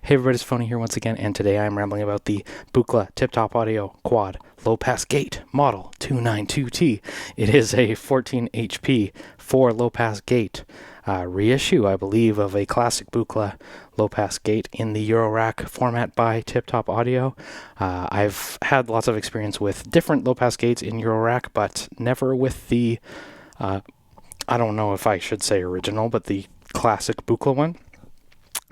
Hey everybody, it's Tafony here once again, and today I'm rambling about the Buchla Tiptop Audio Quad Lopass Gate Model 292T. It is a 14 HP 4 Lopass gate reissue, I believe, of a classic Buchla Lopass gate in the Eurorack format by Tiptop Audio. I've had lots of experience with different Lopass gates in Eurorack, but never with the, I don't know if I should say original, but the classic Buchla one.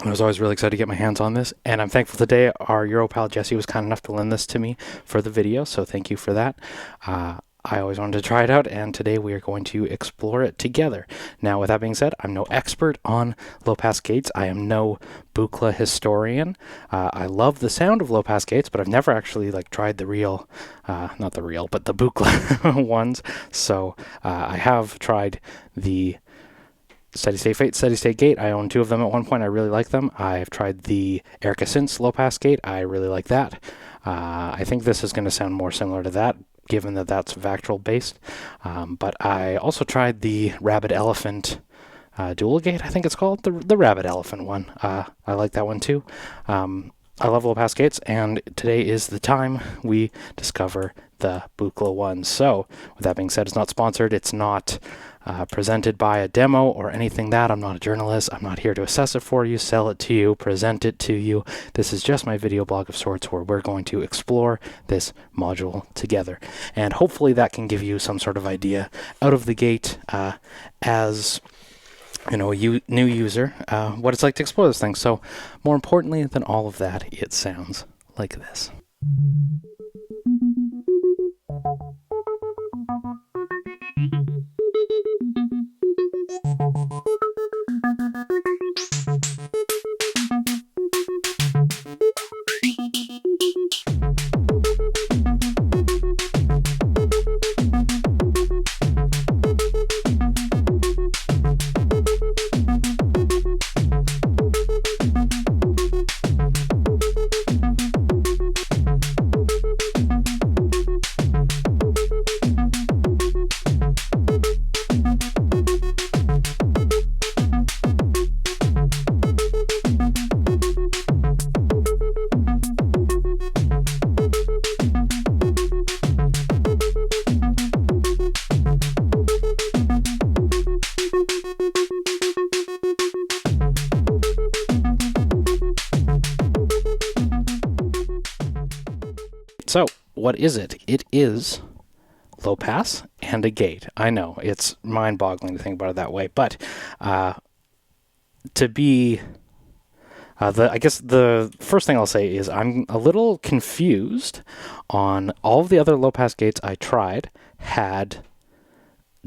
I was always really excited to get my hands on this, and I'm thankful today our Euro pal Jesse was kind enough to lend this to me for the video, so thank you for that. I always wanted to try it out, and today we are going to explore it together. Now, with that being said, I'm no expert on Lopass gates. I am no Buchla historian. I love the sound of Lopass gates, but I've never actually tried the real, not the real, but the Buchla ones. So I have tried the Steady State Gate. I own two of them at one point. I really like them. I've tried the Erica Synth's Lopass Gate. I really like that. I think this is going to sound more similar to that, given that that's Vactral based. But I also tried the Rabbit Elephant Dual Gate, I think it's called, the Rabbit Elephant one. I like that one too. I love Lopass gates, and today is the time we discover the Buchla one. So, with that being said, it's not sponsored. It's not presented by a demo or anything that. I'm not a journalist. I'm not here to assess it for you, sell it to you, present it to you. This is just my video blog of sorts where we're going to explore this module together. And hopefully that can give you some sort of idea out of the gate as a new user, what it's like to explore this thing. So more importantly than all of that, it sounds like this. So, what is it? It is Lopass and a gate. I know, it's mind-boggling to think about it that way, but I guess the first thing I'll say is I'm a little confused on all of the other Lopass gates I tried had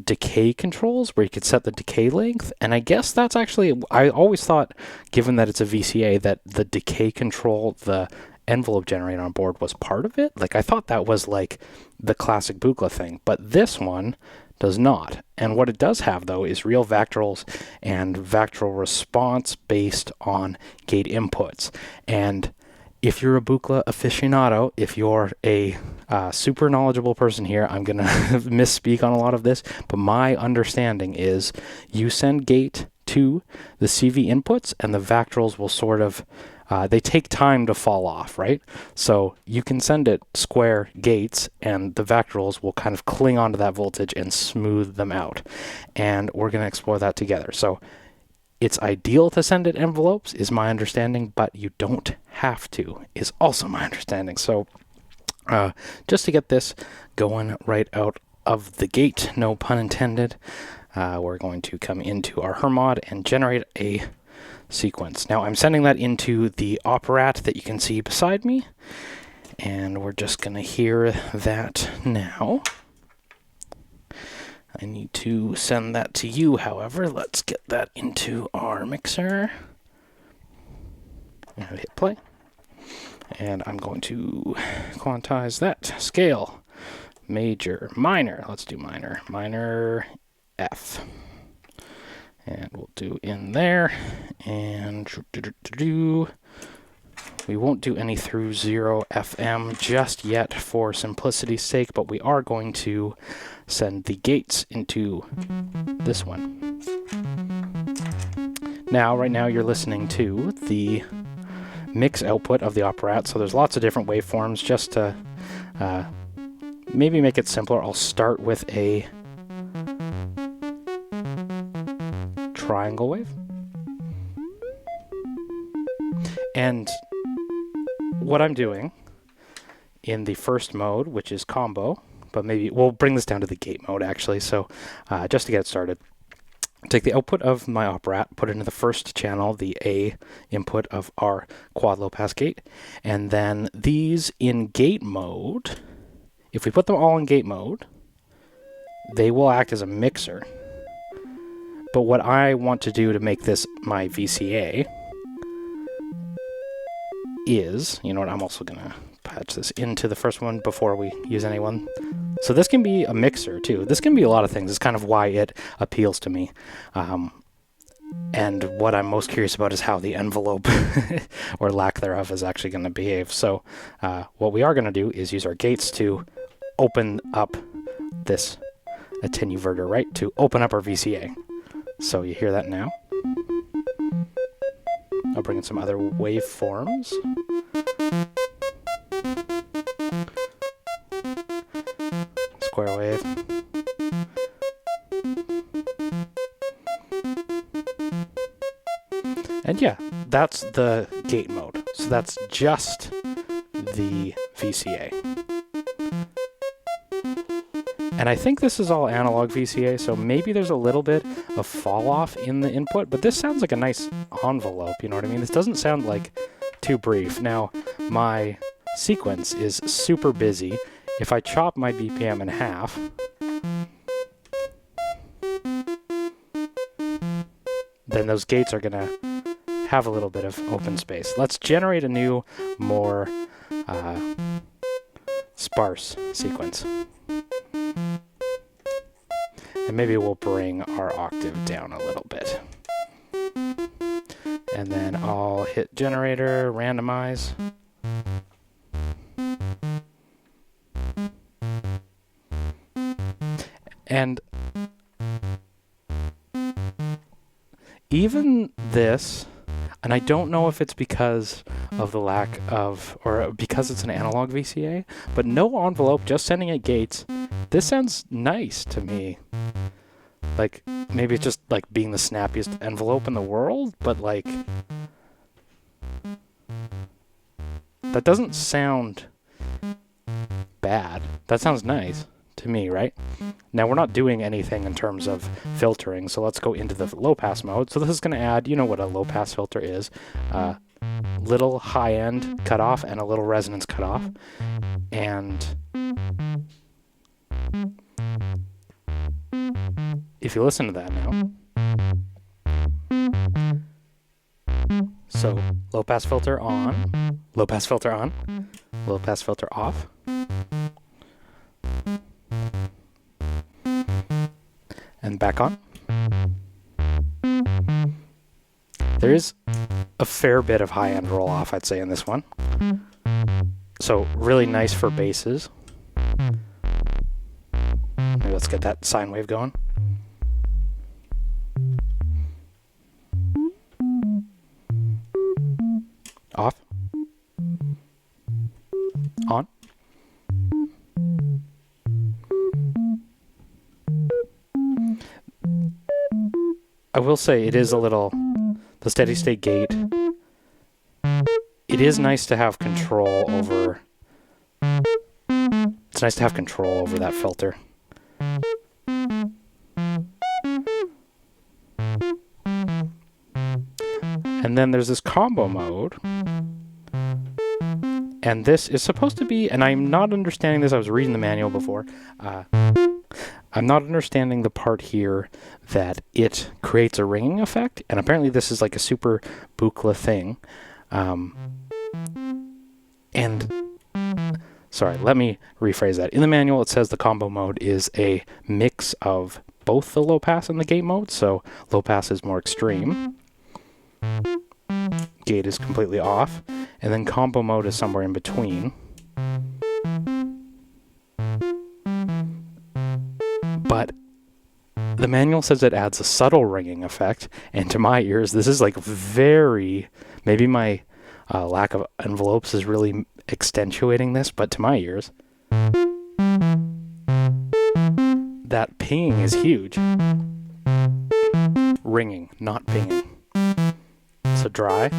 decay controls where you could set the decay length, and I guess that's actually, I always thought, given that it's a VCA, that the decay control, the envelope generator on board was part of it. I thought that was like the classic Buchla thing, but this one does not. And what it does have, though, is real Vactrals and Vactral response based on gate inputs. And if you're a Buchla aficionado, if you're a super knowledgeable person here, I'm going to misspeak on a lot of this, but my understanding is you send gate to the CV inputs and the Vactrals will sort of they take time to fall off, right? So you can send it square gates and the Vactrals will kind of cling onto that voltage and smooth them out. And we're going to explore that together. So it's ideal to send it envelopes, is my understanding, but you don't have to, is also my understanding. So just to get this going right out of the gate, no pun intended, we're going to come into our Hermod and generate a sequence. Now I'm sending that into the operat that you can see beside me, and we're just going to hear that now. I need to send that to you, however. Let's get that into our mixer. And hit play. And I'm going to quantize that. Scale. Major. Minor. Let's do minor. Minor F. And we'll do in there. And we won't do any through 0 FM just yet for simplicity's sake, but we are going to send the gates into this one. Now, right now, you're listening to the mix output of the operatic. So there's lots of different waveforms. Just to maybe make it simpler, I'll start with a triangle wave. And what I'm doing in the first mode, which is combo, but maybe we'll bring this down to the gate mode actually. So just to get it started, take the output of my operatic, put it into the first channel, the A input of our quad low pass gate, and then these in gate mode, if we put them all in gate mode, they will act as a mixer. But what I want to do to make this my VCA is, you know what, I'm also going to patch this into the first one before we use anyone. So this can be a mixer too. This can be a lot of things. It's kind of why it appeals to me. And what I'm most curious about is how the envelope or lack thereof is actually going to behave. So what we are going to do is use our gates to open up this attenuverter, right? To open up our VCA. So you hear that now. I'll bring in some other waveforms. Square wave. And yeah, that's the gate mode. So that's just the VCA. And I think this is all analog VCA, so maybe there's a little bit of fall off in the input, but this sounds like a nice envelope, you know what I mean? This doesn't sound like too brief. Now, my sequence is super busy. If I chop my BPM in half, then those gates are gonna have a little bit of open space. Let's generate a new, more sparse sequence. And maybe we'll bring our octave down a little bit. And then I'll hit generator, randomize. And even this, and I don't know if it's because of the lack of, or because it's an analog VCA, but no envelope, just sending it gates. This sounds nice to me. Like, maybe it's just like being the snappiest envelope in the world, but like, that doesn't sound bad. That sounds nice to me, right? Now, we're not doing anything in terms of filtering, so let's go into the low pass mode. So this is going to add, you know what a low pass filter is, little high end cutoff and a little resonance cutoff. And if you listen to that now, so low pass filter on, low pass filter on, low pass filter off. And back on. There is a fair bit of high end roll off, I'd say, in this one. So really nice for basses. Maybe let's get that sine wave going. Off. On. I will say it is a little, the steady state gate, it is nice to have control over, it's nice to have control over that filter. And then there's this combo mode, and this is supposed to be, and I'm not understanding this, I was reading the manual before, I'm not understanding the part here that it creates a ringing effect, and apparently this is like a super Buchla thing. And sorry, let me rephrase that. In the manual, it says the combo mode is a mix of both the low pass and the gate mode. So low pass is more extreme, gate is completely off, and then combo mode is somewhere in between. But the manual says it adds a subtle ringing effect, and to my ears, this is like very, maybe my lack of envelopes is really accentuating this, but to my ears, that pinging is huge. Ringing, not pinging. So dry,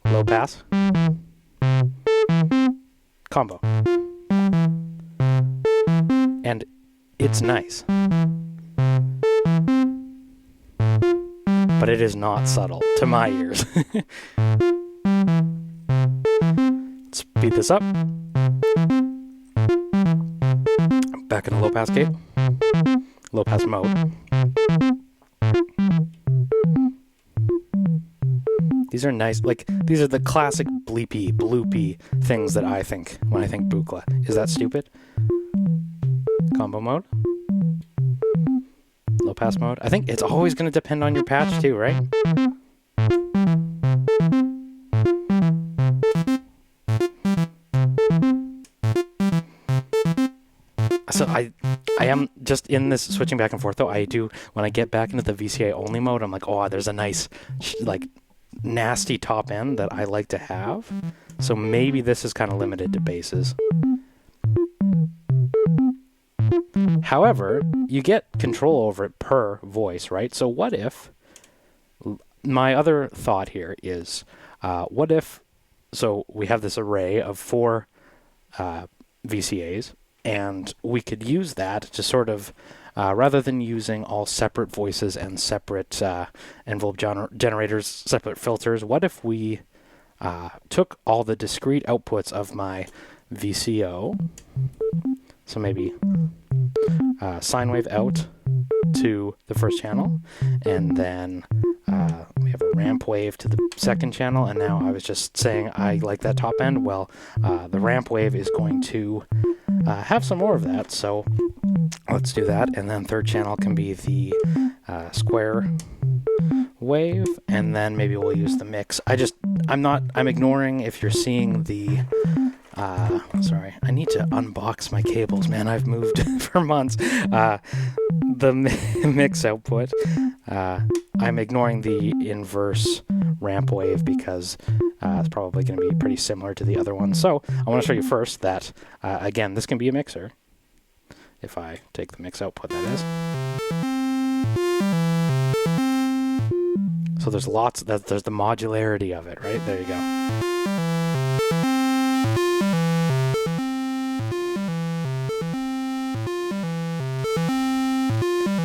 low pass, combo. And it's nice. But it is not subtle to my ears. Speed this up. Back in the low pass gate. Low pass mode. These are nice, like, these are the classic bleepy, bloopy things that I think when I think Buchla. Is that stupid? Combo mode. Low pass mode. I think it's always going to depend on your patch too, right? So I am just in this switching back and forth though. I do, when I get back into the VCA only mode, I'm like, oh, there's a nice, like, nasty top end that I like to have. So maybe this is kind of limited to basses. However, you get control over it per voice, right? So what if, my other thought here is, what if, so we have this array of 4 VCAs, and we could use that to sort of, rather than using all separate voices and separate envelope generators, separate filters, what if we took all the discrete outputs of my VCO, so maybe sine wave out to the first channel, and then we have a ramp wave to the second channel, and now I was just saying I like that top end. Well, the ramp wave is going to have some more of that, so let's do that. And then third channel can be the square wave, and then maybe we'll use the mix. I'm ignoring if you're seeing the sorry, I need to unbox my cables, man. I've moved for months. The mix output, I'm ignoring the inverse ramp wave because it's probably going to be pretty similar to the other one. So I want to show you first that, again, this can be a mixer. If I take the mix output, that is. So there's lots, there's the modularity of it, right? There you go.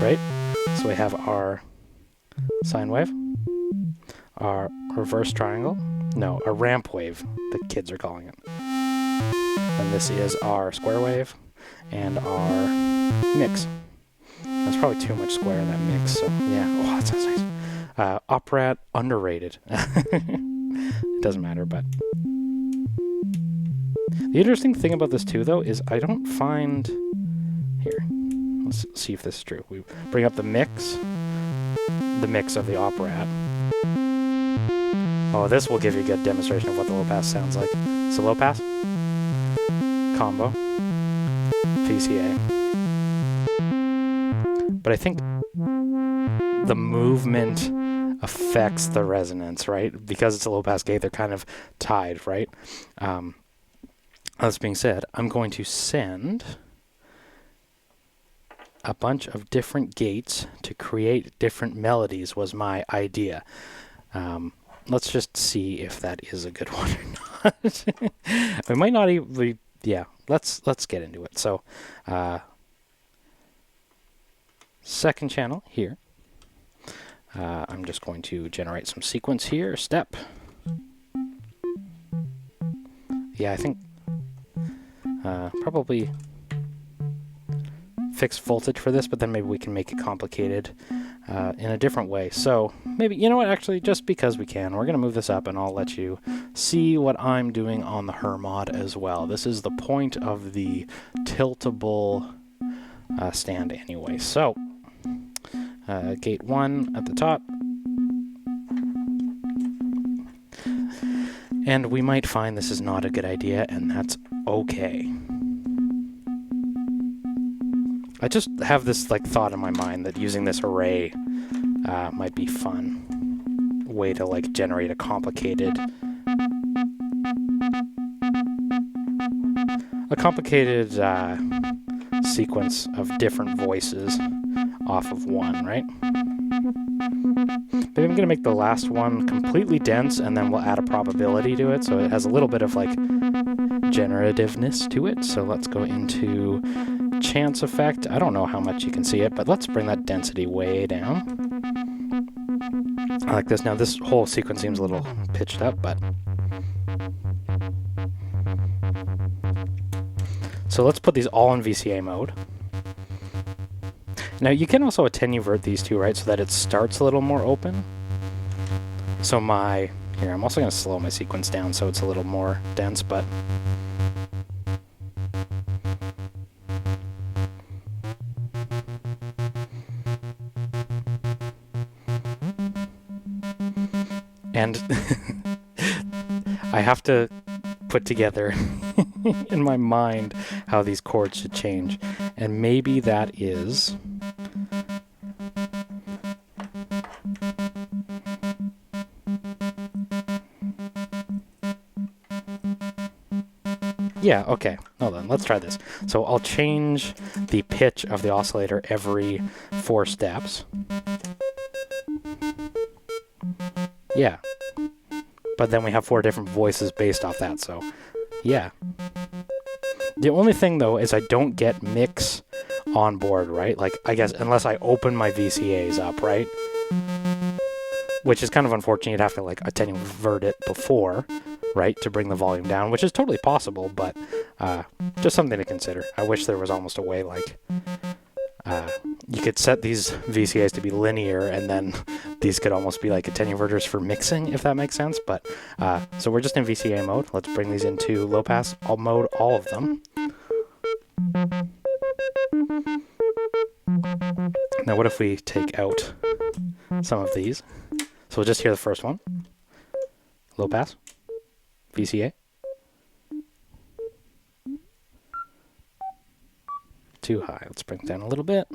Right? So we have our sine wave, our reverse triangle, no, a ramp wave, the kids are calling it. And this is our square wave and our mix. There's probably too much square in that mix, so yeah. Oh, that sounds nice. Oprat, underrated. It doesn't matter, but... The interesting thing about this too, though, is I don't find... Here. Let's see if this is true. We bring up the mix of the opera. Oh, this will give you a good demonstration of what the low pass sounds like. So low pass, combo, VCA. But I think the movement affects the resonance, right? Because it's a low pass gate, they're kind of tied, right? That being said, I'm going to send a bunch of different gates to create different melodies was my idea. Let's just see if that is a good one or not. We might not even, yeah, let's get into it. So, second channel here. I'm just going to generate some sequence here, step. Yeah, I think probably fixed voltage for this, but then maybe we can make it complicated in a different way. So maybe, you know what, actually, just because we can, we're going to move this up and I'll let you see what I'm doing on the Her mod as well. This is the point of the tiltable stand anyway. So gate 1 at the top. And we might find this is not a good idea, and that's okay. I just have this thought in my mind that using this array might be fun way to generate a complicated complicated sequence of different voices off of one, right? Maybe I'm going to make the last one completely dense, and then we'll add a probability to it, so it has a little bit of like generativeness to it. So let's go into chance effect. I don't know how much you can see it, but let's bring that density way down. I like this. Now this whole sequence seems a little pitched up, but... So let's put these all in VCA mode. Now you can also attenuate these two, right, so that it starts a little more open. So here, I'm also going to slow my sequence down so it's a little more dense, but... And I have to put together in my mind how these chords should change. And maybe that is... Yeah, okay. Hold on, let's try this. So I'll change the pitch of the oscillator every 4 steps. Yeah. But then we have 4 different voices based off that, so yeah. The only thing, though, is I don't get mix on board, right? Like, I guess, unless I open my VCAs up, right? Which is kind of unfortunate. You'd have to, like, attenuate it before, right, to bring the volume down, which is totally possible, but just something to consider. I wish there was almost a way, like, you could set these VCAs to be linear, and then these could almost be like attenuators for mixing, if that makes sense. But so we're just in VCA mode. Let's bring these into low pass mode, all of them. Now what if we take out some of these? So we'll just hear the first one. Low pass, VCA. Too high. Let's bring it down a little bit.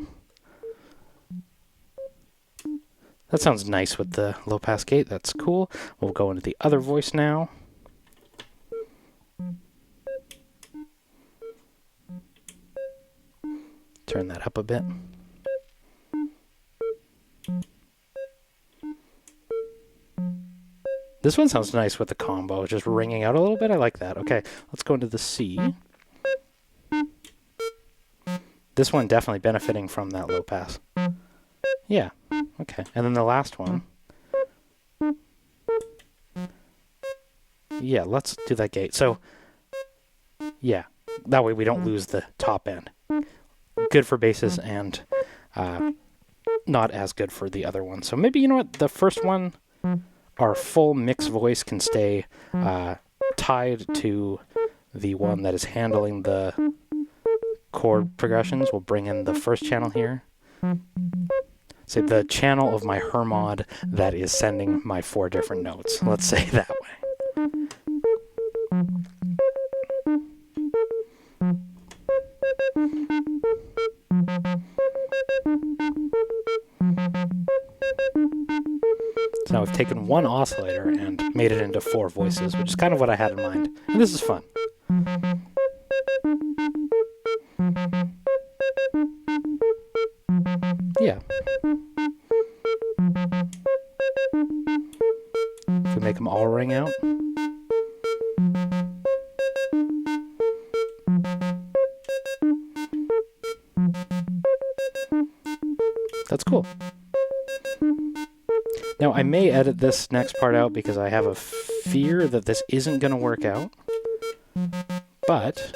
That sounds nice with the low pass gate. That's cool. We'll go into the other voice now. Turn that up a bit. This one sounds nice with the combo, just ringing out a little bit. I like that. Okay, let's go into the C. This one definitely benefiting from that low pass. Yeah, okay. And then the last one. Yeah, let's do that gate. So, yeah, that way we don't lose the top end. Good for basses and not as good for the other one. So maybe, you know what, the first one, our full mix voice can stay tied to the one that is handling the chord progressions. We'll bring in the first channel here. Say the channel of my Hermod that is sending my 4 different notes. Let's say it that way. So now we've taken one oscillator and made it into 4 voices, which is kind of what I had in mind. And this is fun. Yeah. If we make them all ring out. That's cool. Now, I may edit this next part out because I have a fear that this isn't going to work out. But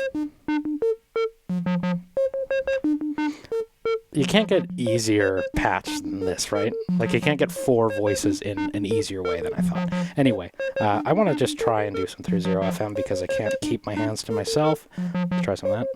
you can't get easier patch than this, right? Like, you can't get 4 voices in an easier way than I thought. Anyway, I want to just try and do some 3.0 FM because I can't keep my hands to myself. Let's try some of that.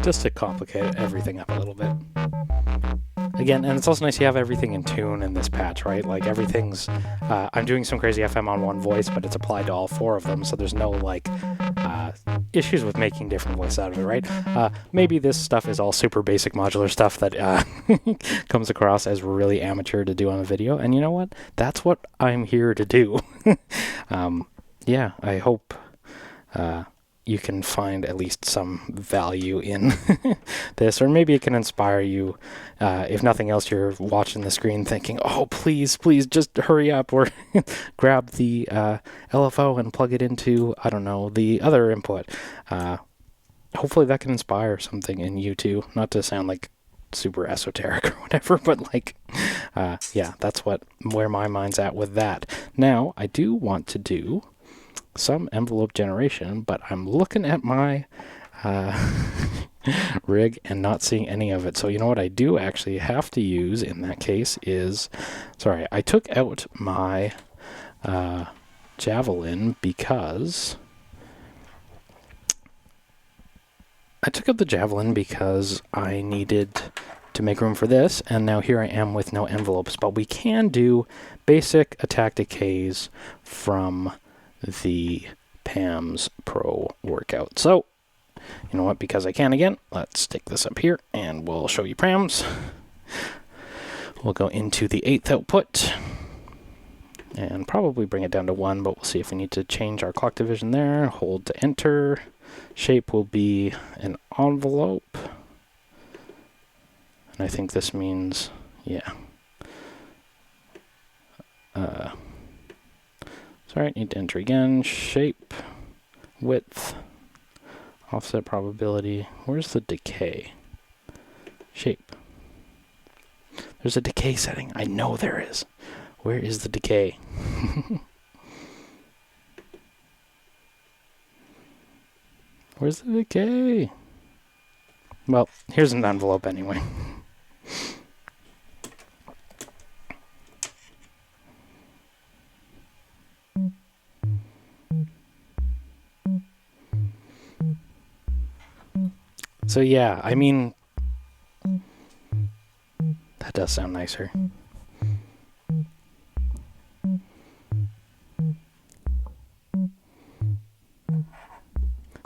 Just to complicate everything up a little bit. Again, and it's also nice you have everything in tune in this patch, right? Like everything's, I'm doing some crazy FM on one voice, but it's applied to all four of them, so there's no like issues with making different voices out of it, right? Maybe this stuff is all super basic modular stuff that comes across as really amateur to do on a video, and you know what? That's what I'm here to do. Yeah, I hope you can find at least some value in this, or maybe it can inspire you. If nothing else, you're watching the screen thinking, oh, please, just hurry up, or grab the LFO and plug it into, I don't know, the other input. Hopefully that can inspire something in you too, not to sound like super esoteric or whatever, but like, yeah, that's where my mind's at with that. Now, I do want to do some envelope generation, but I'm looking at my rig and not seeing any of it. So you know what I do actually have to use in that case is, sorry, I took out my Javelin because I needed to make room for this, and now here I am with no envelopes, but we can do basic attack decays from the PAMS Pro workout. So, you know what, because I can again, let's stick this up here and we'll show you PAMS. We'll go into the 8th output and probably bring it down to 1, but we'll see if we need to change our clock division there. Hold to enter. Shape will be an envelope. And I think this means, yeah. Sorry, need to enter again. Shape, width, offset probability. Where's the decay? Shape. There's a decay setting. I know there is. Where is the decay? Where's the decay? Well, here's an envelope anyway. So yeah, I mean, that does sound nicer.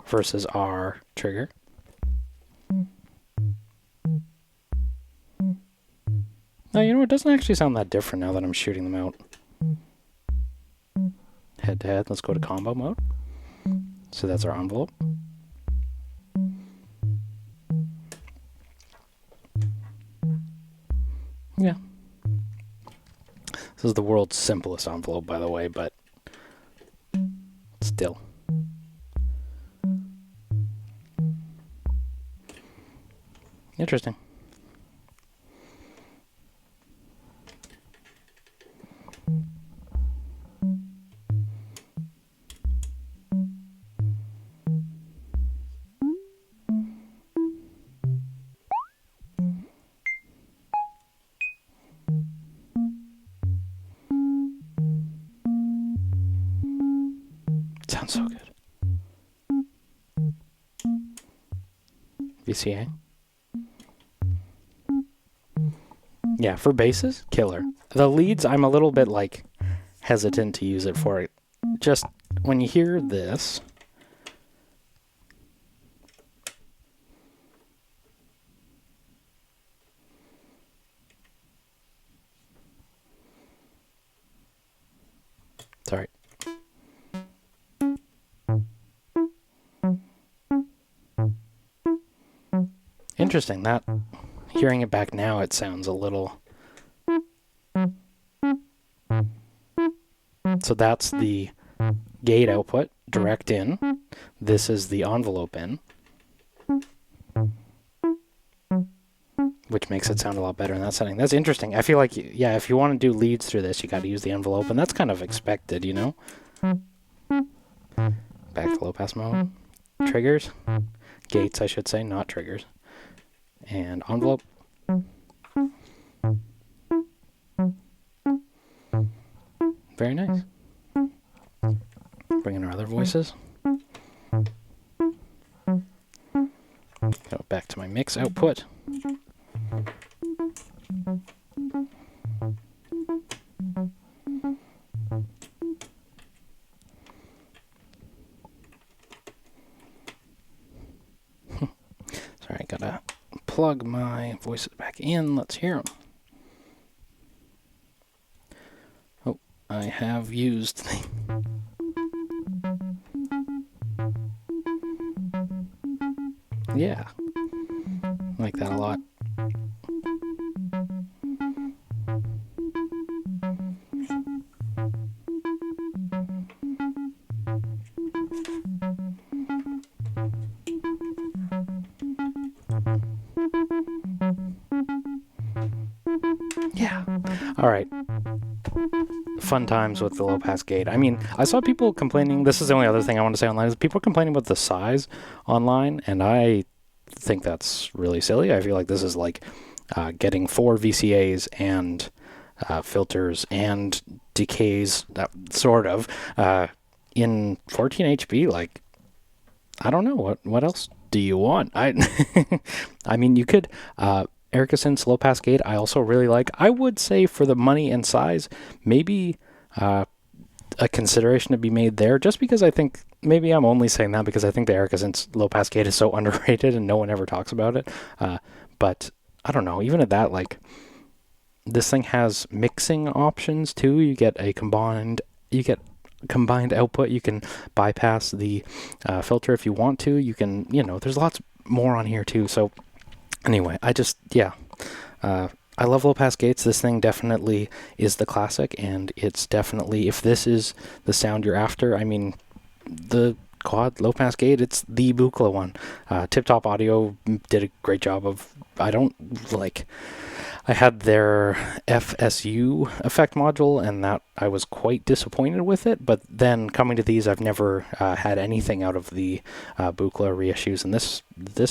Versus our trigger. Now, you know, it doesn't actually sound that different now that I'm shooting them out. Head to head, let's go to combo mode. So that's our envelope. Yeah. This is the world's simplest envelope, by the way, but still. Interesting. Sounds so good. VCA. Yeah, for basses, killer. The leads, I'm a little bit like hesitant to use it for it. Just when you hear this, sorry. Interesting. That, hearing it back now, it sounds a little... So that's the gate output, direct in. This is the envelope in, which makes it sound a lot better in that setting. That's interesting. I feel like, yeah, if you want to do leads through this, you got to use the envelope, and that's kind of expected, you know? Back to low pass mode. Triggers. Gates, I should say, not triggers. And envelope. Very nice. Bring in our other voices. Go back to my mix output. Sorry, I gotta plug my voices back in. Let's hear them. Oh, I have used the... Yeah, like that a lot. Yeah. All right. Fun times with the low pass gate. I mean, I saw people complaining. This is the only other thing I want to say online is people complaining about the size online, and I think that's really silly. I feel like this is like getting 4 VCAs and filters and decays, sort of, in 14 HP. Like, I don't know what else do you want? I mean, you could. Erica Synth's low pass gate I also really like. I would say for the money and size, maybe a consideration to be made there, just because I think, maybe I'm only saying that because I think the Erica Synth's low pass gate is so underrated and no one ever talks about it. But I don't know, even at that, like, this thing has mixing options too. You get combined output. You can bypass the filter if you want to. You can, there's lots more on here too. So anyway, I love low pass gates. This thing definitely is the classic, and it's definitely, if this is the sound you're after, I mean, the quad low pass gate, it's the Buchla one. Tiptop Audio did a great job of, I had their FSU effect module, and that I was quite disappointed with it. But then coming to these, I've never had anything out of the Buchla reissues, and this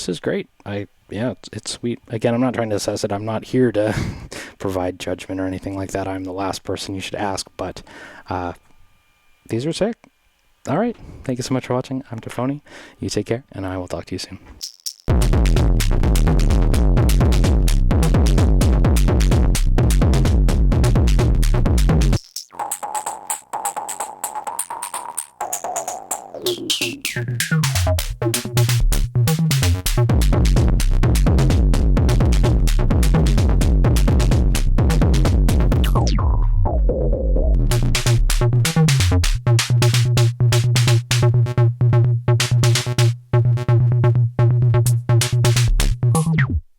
is great. It's sweet. Again, I'm not trying to assess it. I'm not here to provide judgment or anything like that. I'm the last person you should ask, but these are sick. All right. Thank you so much for watching. I'm Tafony. You take care, and I will talk to you soon.